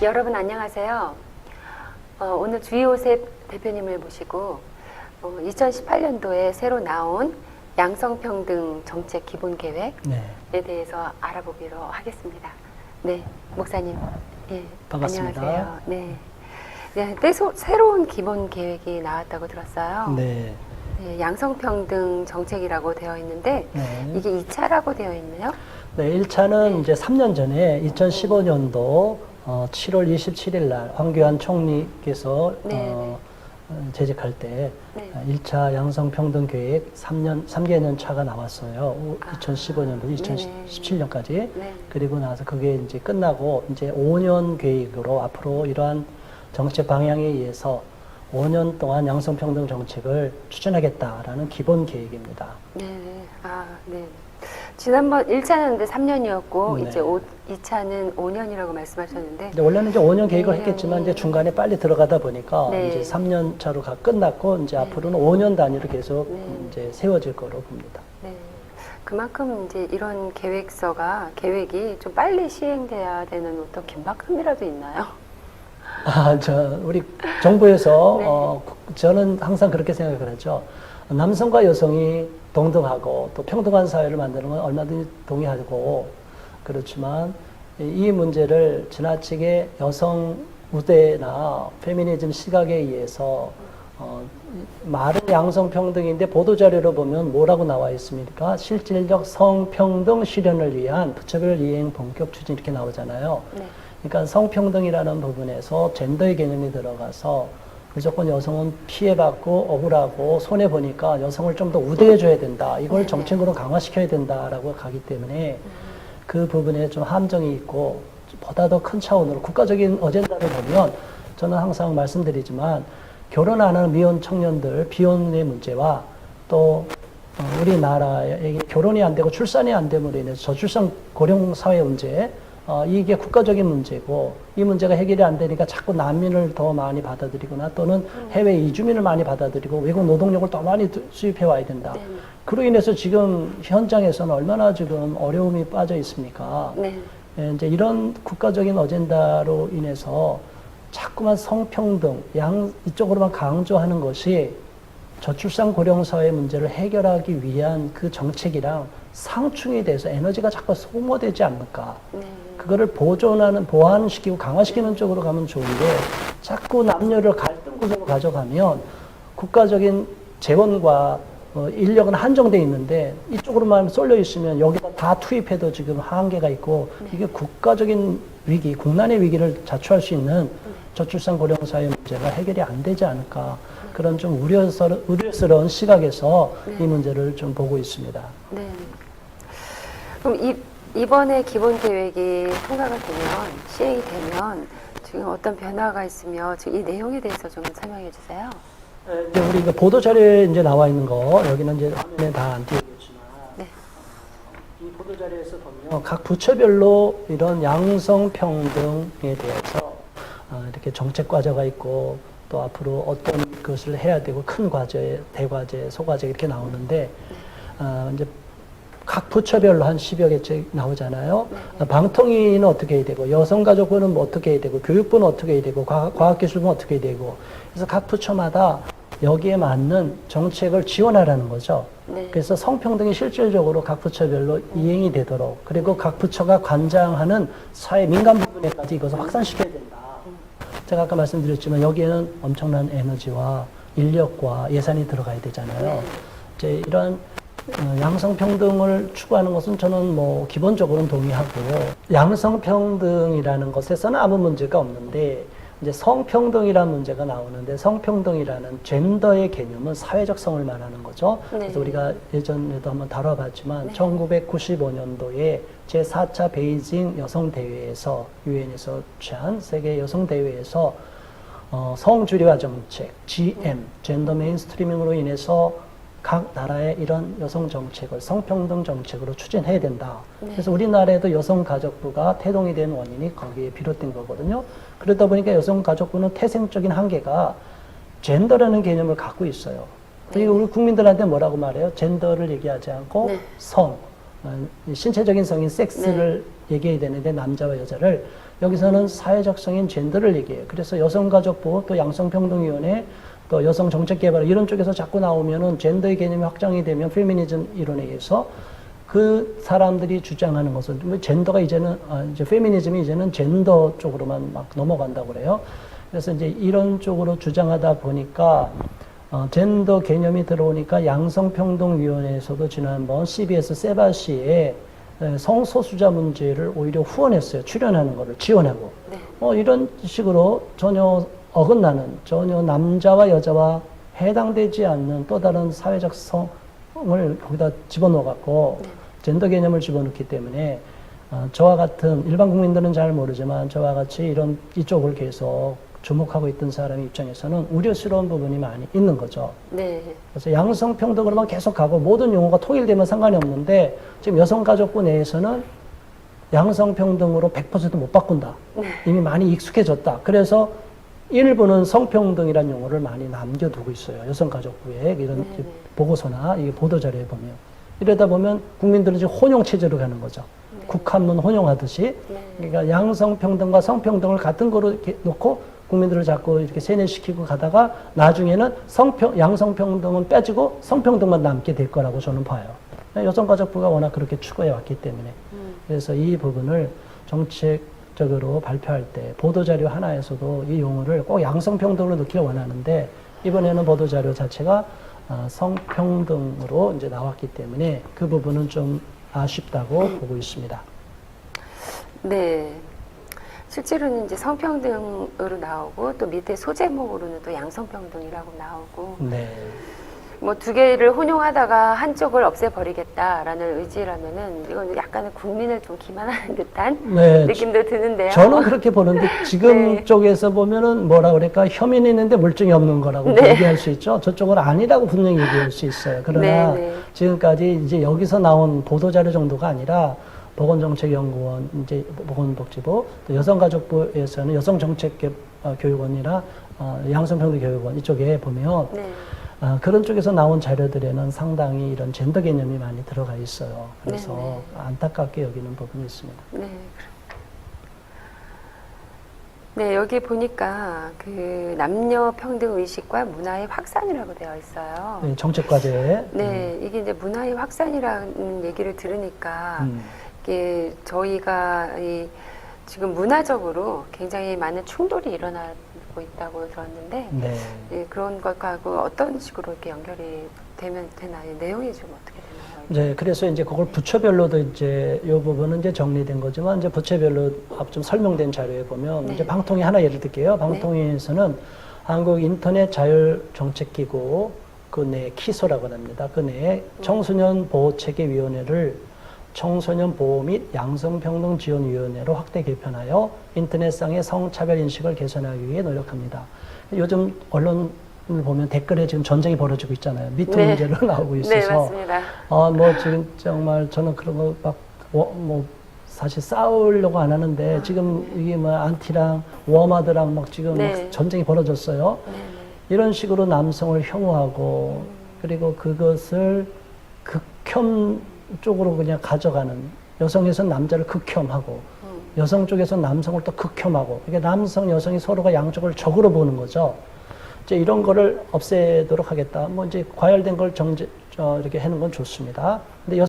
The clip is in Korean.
여러분 안녕하세요. 오늘 주이호셉 대표님을 모시고 2018년도에 새로 나온 양성평등 정책 기본 계획에 대해서 알아보기로 하겠습니다. 네, 목사님. 예, 반갑습니다. 안녕하세요. 네. 네, 새로운 기본 계획이 나왔다고 들었어요. 네. 네, 양성평등 정책이라고 되어 있는데 이게 2차라고 되어 있나요? 네, 1차는 이제 3년 전에 2015년도 7월 27일 날 황교안 총리께서 재직할 때 1차 양성평등 계획 3개년 차가 나왔어요. 2015년도 2017년까지. 그리고 나서 그게 이제 끝나고 이제 5년 계획으로 앞으로 이러한 정책 방향에 의해서 5년 동안 양성평등 정책을 추진하겠다라는 기본 계획입니다. 네. 아, 네. 지난번 1차는 근데 3년이었고 이제 2차는 5년이라고 말씀하셨는데 근데 원래는 이제 5년 계획을 했겠지만 이제 중간에 빨리 들어가다 보니까 이제 3년 차로 끝났고 이제 앞으로는 5년 단위로 계속 이제 세워질 거로 봅니다. 네. 그만큼 이제 이런 계획이 좀 빨리 시행돼야 되는 어떤 긴박함이라도 있나요? 우리 정부에서 저는 항상 그렇게 생각을 하죠. 남성과 여성이 동등하고 또 평등한 사회를 만드는 건 얼마든지 동의하고, 그렇지만 이 문제를 지나치게 여성 우대나 페미니즘 시각에 의해서 말은 양성평등인데 보도자료로 보면 뭐라고 나와 있습니까? 실질적 성평등 실현을 위한 부처별 이행 본격 추진 이렇게 나오잖아요. 그러니까 성평등이라는 부분에서 젠더의 개념이 들어가서 무조건 여성은 피해받고 억울하고 손해보니까 여성을 좀 더 우대해줘야 된다. 이걸 정책으로 강화시켜야 된다라고 가기 때문에 그 부분에 좀 함정이 있고, 보다 더 큰 차원으로 국가적인 어젠다를 보면 저는 항상 말씀드리지만 결혼 안 하는 미혼 청년들, 비혼의 문제와 또 우리나라에 결혼이 안 되고 출산이 안 됨으로 인해서 저출산 고령 사회 문제, 이게 국가적인 문제고, 이 문제가 해결이 안 되니까 자꾸 난민을 더 많이 받아들이거나 또는 해외 이주민을 많이 받아들이고 외국 노동력을 더 많이 수입해 와야 된다. 그로 인해서 지금 현장에서는 얼마나 지금 어려움이 빠져 있습니까? 이제 이런 국가적인 어젠다로 인해서 자꾸만 성평등, 이쪽으로만 강조하는 것이 저출산 고령 사회 문제를 해결하기 위한 그 정책이랑 상충이 돼서 에너지가 자꾸 소모되지 않을까. 그거를 보완시키고 강화시키는 쪽으로 가면 좋은데, 자꾸 남녀를 갈등 구조로 가져가면 국가적인 재원과 인력은 한정돼 있는데 이쪽으로만 쏠려 있으면 여기다 다 투입해도 지금 한계가 있고, 이게 국가적인 위기, 국난의 위기를 자초할 수 있는 저출산 고령 사회 문제가 해결이 안 되지 않을까. 그런 좀 우려스러운 시각에서 이 문제를 좀 보고 있습니다. 네. 그럼 이번에 기본 계획이 통과가 되면, 시행이 되면 지금 어떤 변화가 있으며 지금 이 내용에 대해서 좀 설명해 주세요. 이제 우리 보도 자료에 이제 나와 있는 거, 여기는 이제 화면에 다 안 띄우겠지만, 이 보도 자료에서 보면 각 부처별로 이런 양성평등에 대해서 이렇게 정책 과제가 있고, 또 앞으로 어떤 것을 해야 되고, 큰 과제, 대과제, 소과제 이렇게 나오는데, 이제 각 부처별로 한 10여 개씩 나오잖아요. 방통위는 어떻게 해야 되고, 여성가족부는 뭐 어떻게 해야 되고, 교육부는 어떻게 해야 되고, 과학기술부는 어떻게 해야 되고, 그래서 각 부처마다 여기에 맞는 정책을 지원하라는 거죠. 그래서 성평등이 실질적으로 각 부처별로 이행이 되도록, 그리고 각 부처가 관장하는 사회 민간 부분에까지 이것을 확산시켜야 된다. 제가 아까 말씀드렸지만 여기에는 엄청난 에너지와 인력과 예산이 들어가야 되잖아요. 이제 이런 양성평등을 추구하는 것은 저는 뭐 기본적으로는 동의하고, 양성평등이라는 것에서는 아무 문제가 없는데, 이제 성평등이라는 문제가 나오는데, 성평등이라는 젠더의 개념은 사회적 성을 말하는 거죠. 그래서 우리가 예전에도 한번 다뤄봤지만 1995년도에 제4차 베이징 여성대회에서, 유엔에서 취한 세계 여성대회에서 성주류화 정책, GM, 젠더 메인스트리밍으로 인해서 각 나라의 이런 여성 정책을 성평등 정책으로 추진해야 된다. 그래서 우리나라에도 여성가족부가 태동이 된 원인이 거기에 비롯된 거거든요. 그러다 보니까 여성가족부는 태생적인 한계가 젠더라는 개념을 갖고 있어요. 그리고 우리 국민들한테 뭐라고 말해요? 젠더를 얘기하지 않고 성, 신체적인 성인 섹스를 얘기해야 되는데 남자와 여자를 여기서는 사회적 성인 젠더를 얘기해요. 그래서 여성가족부 또 양성평등위원회 또 여성정책개발 이런 쪽에서 자꾸 나오면은 젠더의 개념이 확장이 되면 페미니즘 이론에 의해서 그 사람들이 주장하는 것은 뭐 젠더가 이제는 이제 페미니즘이 이제는 젠더 쪽으로만 막 넘어간다고 그래요. 그래서 이제 이런 쪽으로 주장하다 보니까 젠더 개념이 들어오니까 양성평등위원회에서도 지난번 CBS 세바시에 성소수자 문제를 오히려 후원했어요. 출연하는 거를 지원하고. 네. 이런 식으로 전혀 어긋나는, 전혀 남자와 여자와 해당되지 않는 또 다른 사회적 성을 거기다 집어넣어갖고 네. 젠더 개념을 집어넣기 때문에 저와 같은 일반 국민들은 잘 모르지만 저와 같이 이쪽을 계속 주목하고 있던 사람의 입장에서는 우려스러운 부분이 많이 있는 거죠. 네. 그래서 양성평등으로만 계속 가고 모든 용어가 통일되면 상관이 없는데 지금 여성가족부 내에서는 양성평등으로 100% 못 바꾼다. 네. 이미 많이 익숙해졌다. 그래서 일부는 성평등이라는 용어를 많이 남겨두고 있어요. 여성가족부에 이런 네. 보고서나 이게 보도자료에 보면. 이러다 보면 국민들은 지금 혼용체제로 가는 거죠. 네. 국한문 혼용하듯이. 네. 그러니까 양성평등과 성평등을 같은 거로 이렇게 놓고 국민들을 자꾸 이렇게 세뇌시키고 가다가 나중에는 양성평등은 빼지고 성평등만 남게 될 거라고 저는 봐요. 여성가족부가 워낙 그렇게 추구해 왔기 때문에. 그래서 이 부분을 정책적으로 발표할 때 보도자료 하나에서도 이 용어를 꼭 양성평등으로 넣기를 원하는데 이번에는 보도자료 자체가 성평등으로 이제 나왔기 때문에 그 부분은 좀 아쉽다고 보고 있습니다. 네. 실제로는 이제 성평등으로 나오고 또 밑에 소제목으로는 또 양성평등이라고 나오고 네. 뭐 두 개를 혼용하다가 한쪽을 없애버리겠다라는 의지라면은 이건 약간은 국민을 좀 기만하는 듯한 네. 느낌도 드는데요. 저는 그렇게 보는데 지금 네. 쪽에서 보면은 뭐라 그럴까 혐의는 있는데 물증이 없는 거라고 네. 얘기할 수 있죠. 저쪽은 아니라고 분명히 얘기할 수 있어요. 그러나 네, 네. 지금까지 이제 여기서 나온 보도자료 정도가 아니라 보건정책연구원, 이제 보건복지부, 또 여성가족부에서는 여성정책교육원이나 양성평등교육원 이쪽에 보면 네. 그런 쪽에서 나온 자료들에는 상당히 이런 젠더 개념이 많이 들어가 있어요. 그래서 네, 안타깝게 여기는 부분이 있습니다. 네. 네, 여기 보니까 그 남녀 평등 의식과 문화의 확산이라고 되어 있어요. 네, 정책과제. 네, 이게 이제 문화의 확산이라는 얘기를 들으니까 이게 저희가 지금 문화적으로 굉장히 많은 충돌이 일어나고 있다고 들었는데 네. 예, 그런 것하고 어떤 식으로 이렇게 연결이 되나요? 내용이 좀 어떻게 되나요? 네, 그래서 이제 그걸 부처별로도 이제 이 부분은 이제 정리된 거지만 이제 부처별로 좀 설명된 자료에 보면 네. 이제 방통위 하나 예를 들게요. 방통위에서는 한국 인터넷 자율 정책기구 그 내 키소라고 합니다. 그 내에 청소년 보호체계위원회를 청소년 보호 및 양성평등 지원위원회로 확대 개편하여 인터넷상의 성차별 인식을 개선하기 위해 노력합니다. 요즘 언론을 보면 댓글에 지금 전쟁이 벌어지고 있잖아요. 미투 네. 문제로 나오고 있어서. 네, 맞습니다. 뭐 지금 정말 저는 그런 거 막 뭐 사실 싸우려고 안 하는데 지금 이게 뭐 안티랑 워마드랑 막 지금 네. 막 전쟁이 벌어졌어요. 네, 네. 이런 식으로 남성을 혐오하고 그리고 그것을 극혐 쪽으로 그냥 가져가는 여성에서는 남자를 극혐하고 여성 쪽에서는 남성을 또 극혐하고 이게 남성 여성이 서로가 양쪽을 적으로 보는 거죠. 이제 이런 거를 없애도록 하겠다. 뭐 이제 과열된 걸 이렇게 하는 건 좋습니다. 근데